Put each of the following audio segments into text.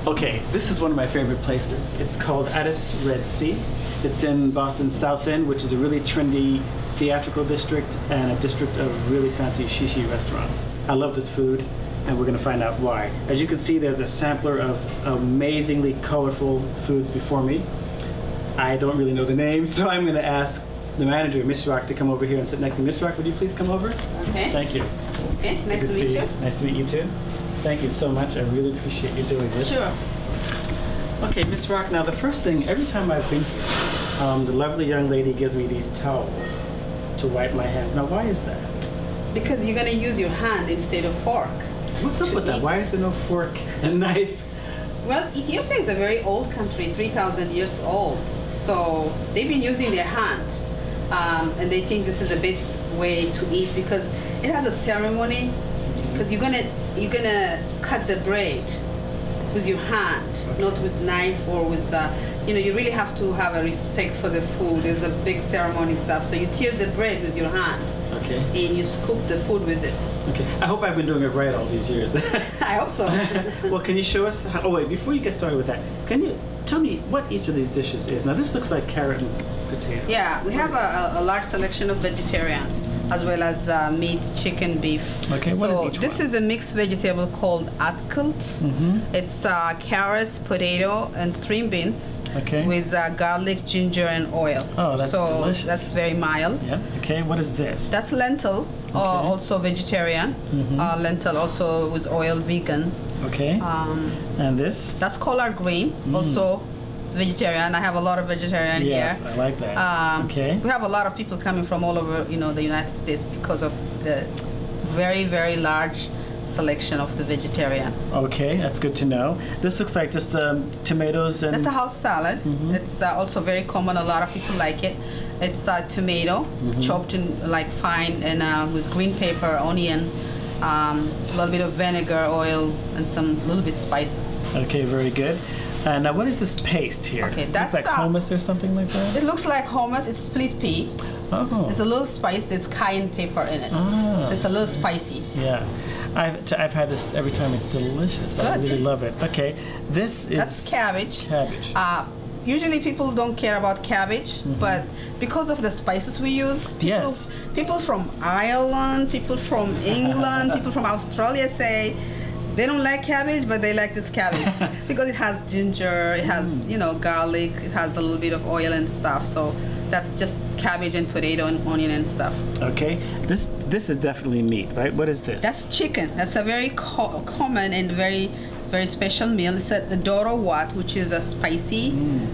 Okay, this is one of my favorite places. It's called Addis Red Sea. It's in Boston's South End, which is a really trendy theatrical district and a district of really fancy shishi restaurants. I love this food, and we're gonna find out why. As you can see, there's a sampler of amazingly colorful foods before me. I don't really know the names, so I'm gonna ask the manager, Miss Rock, to come over here and sit next to me. Miss Rock, would you please come over? Okay. Thank you. Okay, nice to meet you. Nice to meet you too. Thank you so much. I really appreciate you doing this. Sure. Okay, Miss Rock, now the first thing, every time I've been here, the lovely young lady gives me these towels to wipe my hands. Now, why is that? Because you're going to use your hand instead of fork. What's up with that? Why is there no fork and knife? Well, Ethiopia is a very old country, 3,000 years old. So they've been using their hand. And they think this is the best way to eat because it has a ceremony. Because you're gonna cut the bread with your hand, okay, not with knife or with, you know, you really have to have a respect for the food. There's a big ceremony stuff. So you tear the bread with your hand. Okay. And you scoop the food with it. Okay. I hope I've been doing it right all these years. I hope so. Well, can you show us how, oh wait, before you get started with that, can you tell me what each of these dishes is? Now this looks like carrot and potato. Yeah, we have a large selection of vegetarian, as well as meat, chicken, beef. Okay, so what is each one? This is a mixed vegetable called atkalt. It's carrots, potato, and string beans, with garlic, ginger, and oil. Oh, that's delicious. That's very mild. Yeah. Okay, what is this? That's lentil, also vegetarian. Lentil also with oil, vegan. Okay. And this? That's collard green, also vegetarian. I have a lot of vegetarian here. Yes, I like that. Okay. We have a lot of people coming from all over, you know, the United States because of the very, very large selection of the vegetarian. Okay, that's good to know. This looks like just tomatoes and... That's a house salad. It's also very common. A lot of people like it. It's tomato chopped in like fine and with green pepper, onion, a little bit of vinegar, oil, and some little bit spices. Okay, very good. And now what is this paste here? Okay, that's like hummus or something like that? It looks like hummus. It's split pea. Oh. It's a little spice. There's cayenne pepper in it. So it's a little spicy. Yeah. I've had this every time. It's delicious. Good. I really love it. Okay, this is... That's cabbage. Cabbage. Usually people don't care about cabbage, but because of the spices we use, people from Ireland, people from England, people from Australia say they don't like cabbage, but they like this cabbage because it has ginger, it has, you know, garlic, it has a little bit of oil and stuff. So that's just cabbage and potato and onion and stuff. Okay, this is definitely meat, right? What is this? That's chicken. That's a very common and very special meal. It's a doro wat, which is a spicy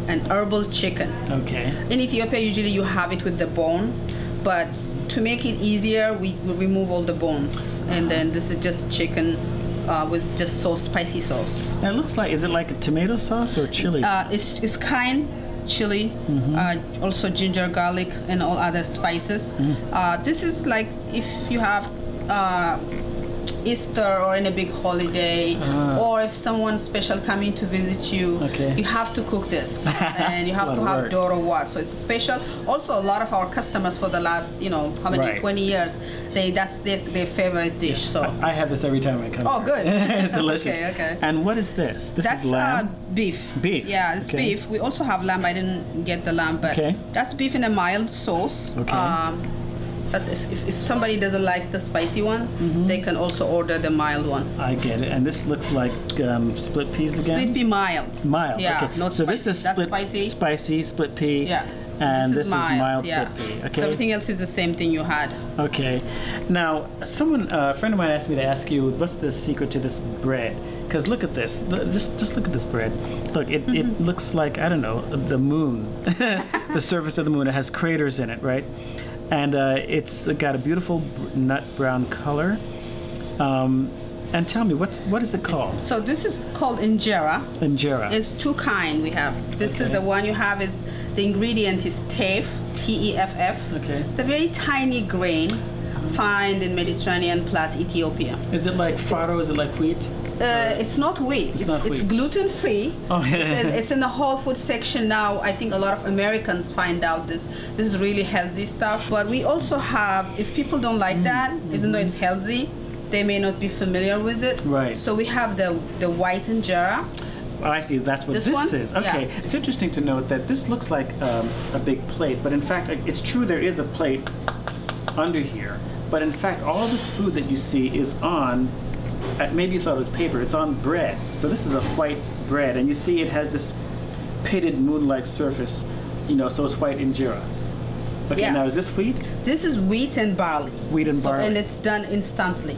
and herbal chicken. Okay. In Ethiopia, usually you have it with the bone, but to make it easier, we remove all the bones, and then this is just chicken with just spicy sauce. And it looks like, is it like a tomato sauce or chili sauce? It's cayenne, chili, also ginger, garlic, and all other spices. This is like if you have Easter or in a big holiday, or if someone special coming to visit you, you have to cook this, and you have to have doro wat. So it's special. Also, a lot of our customers for the last, you know, how many 20 years, that's their favorite dish. So I have this every time I come. Oh, good. It's delicious. Okay. And what is this? That's is lamb. Beef. Beef. Yeah, it's beef. We also have lamb. I didn't get the lamb, but that's beef in a mild sauce. That's if somebody doesn't like the spicy one, they can also order the mild one. I get it. And this looks like split peas again? Split pea mild. Mild, yeah, okay. Not so spicy. This is spicy, split pea. Yeah. And this is mild split pea. Okay. So everything else is the same thing you had. Okay. Now, a friend of mine asked me to ask you, what's the secret to this bread? Because look at this. Just look at this bread. Look, it looks like, I don't know, the moon. The surface of the moon. It has craters in it, right? And it's got a beautiful nut brown color. And tell me, what is it called? So this is called injera. Injera. It's two kinds we have. This is the one you have is, the ingredient is teff, T-E-F-F. Okay. It's a very tiny grain found in Mediterranean plus Ethiopia. Is it like farro? Is it like wheat? It's not wheat. It's gluten-free. Oh, it's in the whole food section now. I think a lot of Americans find out this is really healthy stuff. But we also have, if people don't like that, even though it's healthy, they may not be familiar with it. Right. So we have the white injera. Oh, I see. That's what this is. Okay. Yeah. It's interesting to note that this looks like a big plate, but in fact, it's true there is a plate under here. But in fact, all this food that you see is on, maybe you thought it was paper, it's on bread. So this is a white bread, and you see it has this pitted moon-like surface, you know, so it's white injera. Okay, Yeah. now is this wheat? This is wheat and barley. Wheat and barley. And it's done instantly.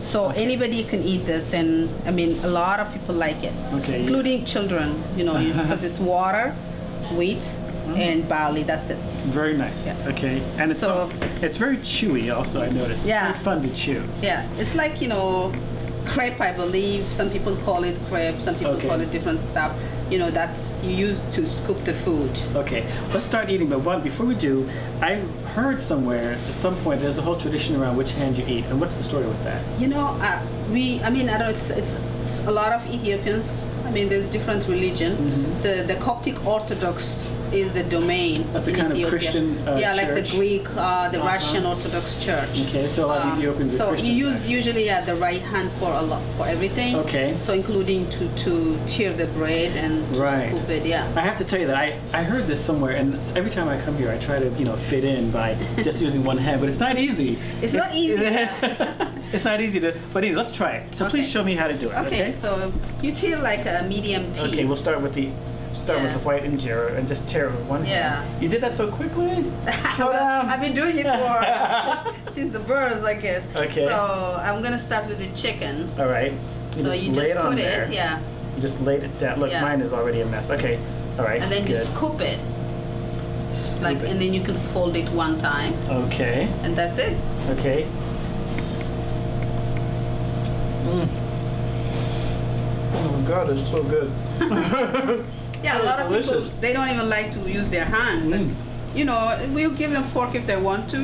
So Okay. anybody can eat this, and I mean, a lot of people like it, Okay, including children, you know, because it's water, wheat, and barley, that's it. Very nice. Yeah. Okay, and it's So- it's very chewy also, I noticed. Yeah. It's very fun to chew. Yeah, it's like, you know, crepe, I believe. Some people call it crepe, some people Okay. call it different stuff. You know, that's you use to scoop the food. Okay, let's start eating, but before we do, I heard somewhere at some point there's a whole tradition around which hand you eat, and what's the story with that? You know, I mean, I don't know, it's a lot of Ethiopians. I mean, there's different religion. The Coptic Orthodox is a domain That's a in kind of Ethiopia. Christian yeah, like the church? Greek, the Russian Orthodox Church. Okay, so a lot of Ethiopians are So Christians. you use usually the right hand for a lot for everything. Okay. So including to tear the bread and to Right. scoop it. Yeah. I have to tell you that I heard this somewhere, and every time I come here, I try to fit in by just using one hand, but it's not easy. It's not easy. It's not easy to. But anyway, let's try it. So Okay. please show me how to do it. Okay, so you tear like a medium piece. Okay, we'll start with the Yeah. white injera and just tear it with one hand. Yeah. You did that so quickly. Slow Well, down. I've been doing it for since the birth, I guess. Okay. So I'm gonna start with the chicken. All right. So you lay just it on put there. it, yeah, You just laid it down. Look, Yeah. mine is already a mess. Okay. All right. and then you good. scoop it, Scoop like, it. and then you can fold it one time, Okay. and that's it. Okay. Oh God, it's so good. Yeah, a lot of Delicious. people they don't even like to use their hand. But, Mm. you know, we'll give them fork if they want to,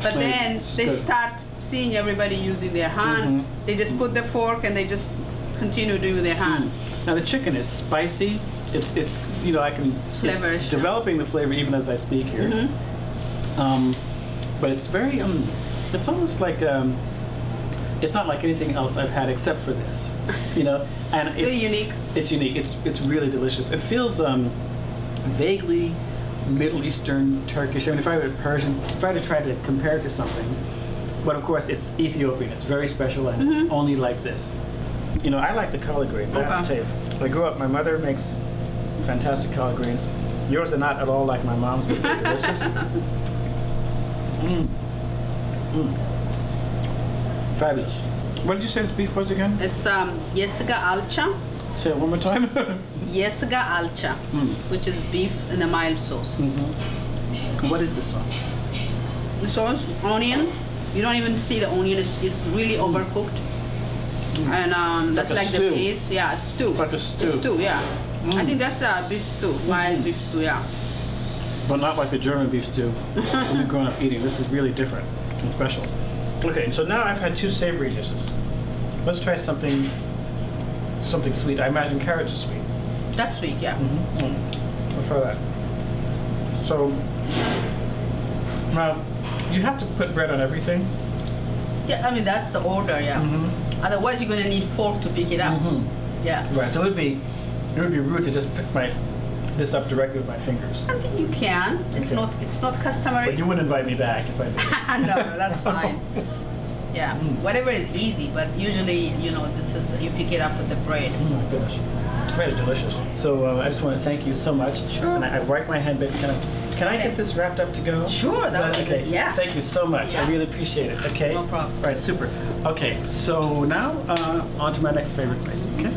but Right. then they Good. start seeing everybody using their hand. They just put the fork and they just continue doing with their hand. Now the chicken is spicy. It's you know I can Flavorish. It's developing the flavor even as I speak here. But it's very it's almost like it's not like anything else I've had except for this, you know. And It's very unique. It's unique. It's really delicious. It feels vaguely Middle Eastern, Turkish. I mean, if I were Persian, if I had to try to compare it to something, but of course it's Ethiopian. It's very special and it's only like this. You know, I like the collard greens. I have to tell you. When I grew up, my mother makes fantastic collard greens. Yours are not at all like my mom's, but they're delicious. Fabulous. What did you say this beef was again? It's yesiga alcha. Say it one more time. Yesiga alcha, which is beef in a mild sauce. What is the sauce? The sauce, onion. You don't even see the onion. It's really overcooked. And that's Like a like stew. the base. Yeah, stew. Like a stew. A stew, yeah. I think that's beef stew, mild beef stew, yeah. But not like the German beef stew we've grown up eating. This is really different and special. Okay, so now I've had two savory dishes. Let's try something sweet. I imagine carrots are sweet. That's sweet, yeah. I'll try that. So now you have to put bread on everything. Yeah, I mean that's the order, yeah. Otherwise you're gonna need fork to pick it up. Yeah. Right. So it would be rude to just pick this up directly with my fingers. I think you can. It's Okay. it's not customary. But you wouldn't invite me back if I did. no, that's fine. Yeah, whatever is easy, but usually, you know, this is, you pick it up with the bread. Oh my gosh. Bread is delicious. So I just want to thank you so much. Sure. And I wiped my hand, but can I get this wrapped up to go? Sure, that would be okay. good, yeah. Thank you so much. Yeah. I really appreciate it. Okay. No problem. All right, super. Okay, so now on to my next favorite place. Okay.